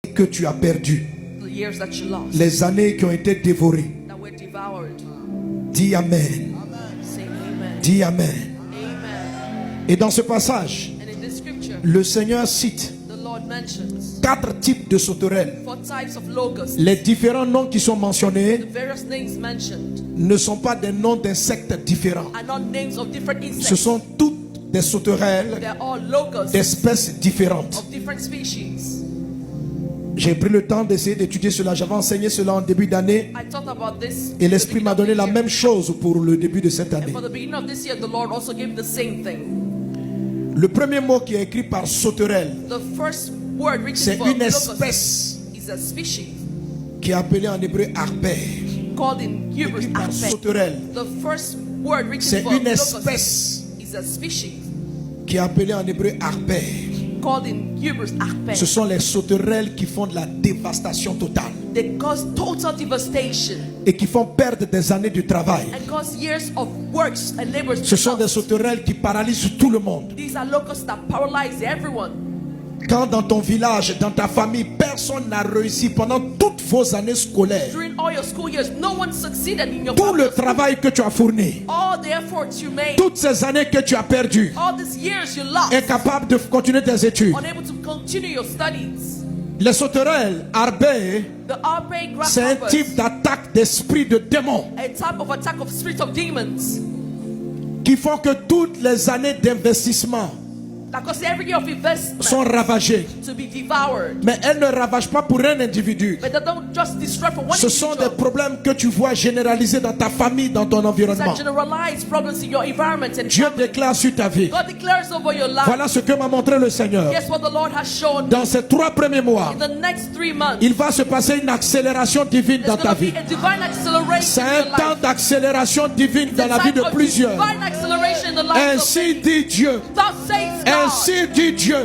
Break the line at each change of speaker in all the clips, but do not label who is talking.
que tu as perdues,
the years that you lost,
les années qui ont été dévorées.
that were devoured.
Dis Amen.
Say amen.
Dis Amen.
Amen.
Et dans ce passage,
And in this scripture,
le Seigneur cite
the Lord mentions
4 types de sauterelles.
4 types of locusts.
Les différents noms qui sont mentionnés
The various names mentioned
ne sont pas des noms d'insectes différents.
are not names of different
Ce
insects.
sont toutes des sauterelles
They're all locusts
d'espèces différentes.
of different species.
J'ai pris le temps d'essayer d'étudier cela. J'avais enseigné cela en début d'année.
I thought about this.
Et l'Esprit m'a donné la
year.
même chose pour le début de cette
And
année.
for the beginning of this year, the Lord also gave me the same thing.
Le premier mot qui est écrit par sauterelle,
The first word written
c'est
for
une
locust
espèce
is a species
qui est appelée en hébreu arpère.
called in Hebrew
Écrit par
arpent.
sauterelle,
The first word written
c'est
for
une
locust
espèce
is a species
qui est appelée en hébreu arpère.
called in Hebrew arpent.
Ce sont les sauterelles qui font de la dévastation totale
They cause total devastation
et qui font perdre des années de travail.
and cause years of works and labors.
Ce sont des sauterelles qui paralysent tout le monde.
These are locusts that paralyze everyone.
Quand dans ton village, dans ta famille, personne n'a réussi pendant toutes vos années scolaires,
During all your school years, no one succeeded in your
tout
family.
le travail que tu as fourni,
All the efforts you made,
toutes ces années que tu as perdues,
all these years you lost,
incapable de continuer tes études.
unable to continue your studies.
Les sauterelles arbées,
The arpent
c'est un
grasshoppers,
type d'attaque d'esprit de démons
a type of attack of spirit of demons,
qui font que toutes les années d'investissement
that cause every year of investment
sont ravagées.
to be devoured.
Mais elles ne ravagent pas pour un individu.
But they don't just destroy for one
Ce sont des
individual.
problèmes que tu vois généralisés dans ta famille, dans ton
These
environnement.
are generalized problems in your environment and
Dieu
family.
déclare sur ta vie.
God declares over your life.
Voilà ce que m'a montré le Seigneur.
Guess what the Lord has shown me?
Dans ces 3 premiers mois,
In the next 3 months,
il va se passer une accélération divine dans
there's
ta
going to
vie.
be a divine acceleration
C'est
in
un
your
temps
life.
d'accélération divine dans
The
la vie
time
de
of
plusieurs.
divine acceleration in the life of
Ainsi dit Dieu.
Thus says God.
Ainsi dit Dieu.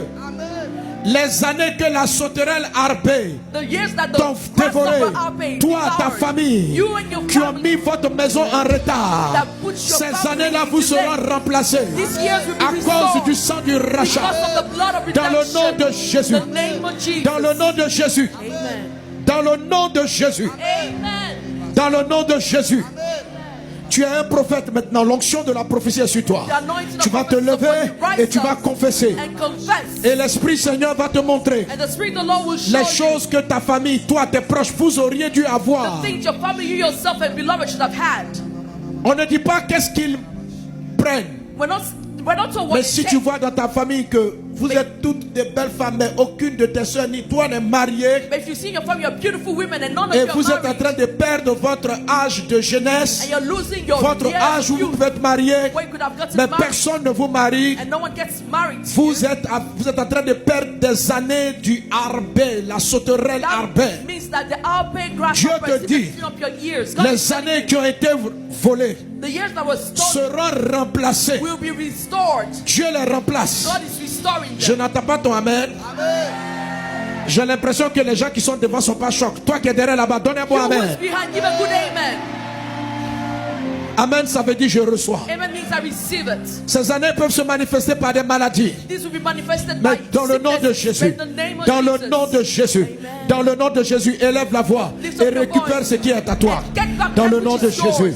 Les années que la sauterelle arbée
The years that the
t'ont dévoré,
grasshopper arpent
toi, ta
devoured,
famille,
you and your
qui ont
family,
mis votre maison en retard,
that put your
ces
family
années-là
in
vous
delay.
seront remplacées
These years will be
à cause
restored
du sang du rachat.
because of the blood of
Dans le nom
redemption.
de Jésus.
The name of Jesus.
Dans le nom de Jésus.
Amen.
Dans le nom de Jésus.
Amen.
Dans le nom de Jésus. Tu es un prophète maintenant. L'onction de la prophétie est sur toi.
The anointing
Tu
of
vas te
prophecy is upon
lever
you. Rise
et tu vas
up
confesser.
and confess.
Et l'Esprit Seigneur va te montrer
And the Spirit of the Lord will show
les
you
choses que ta famille, toi, tes proches, vous auriez dû avoir.
the things your family, you yourself, and beloved should have had.
On ne dit pas qu'est-ce qu'ils prennent.
We're not told what
Mais
they
si
take.
tu vois dans ta famille que vous êtes toutes des belles femmes, mais aucune de tes soeurs ni toi n'est mariée,
But if you see in your family, you're beautiful women and none of
et
you
vous
are
êtes en
married,
train de perdre votre âge de jeunesse,
and you're losing your
votre
years
âge où
of
vous
youth,
pouvez être marié,
where you could have gotten
mais
married,
personne ne vous marie,
and no one gets married.
vous êtes en train de perdre des années du arbé, la sauterelle arbé.
That means that the arpent
Dieu
grasshopper
te
is
dit,
eating up your years. God is
Les
telling
années qui ont été volées
the years that were stolen
seront remplacées.
will be restored.
Dieu les remplace.
God is restoring
Je
them.
n'entends pas ton amen. J'ai l'impression que les gens qui sont devant ne sont pas choqués. Toi qui es derrière là-bas,
You
donnez-moi
who
amen.
is behind, give a good amen.
Amen, ça veut dire je reçois.
Amen means I receive it.
Ces années peuvent se manifester par des maladies.
This will be manifested
Mais
by
dans le nom de
sickness.
Jésus,
In the name of
dans le
Jesus.
nom de Jésus,
Amen.
dans le nom de Jésus, élève la voix
Lift
et
up your
récupère
voice
ce qui est à toi.
and get back
Dans
that
le
which
nom
is
de
yours.
Jésus.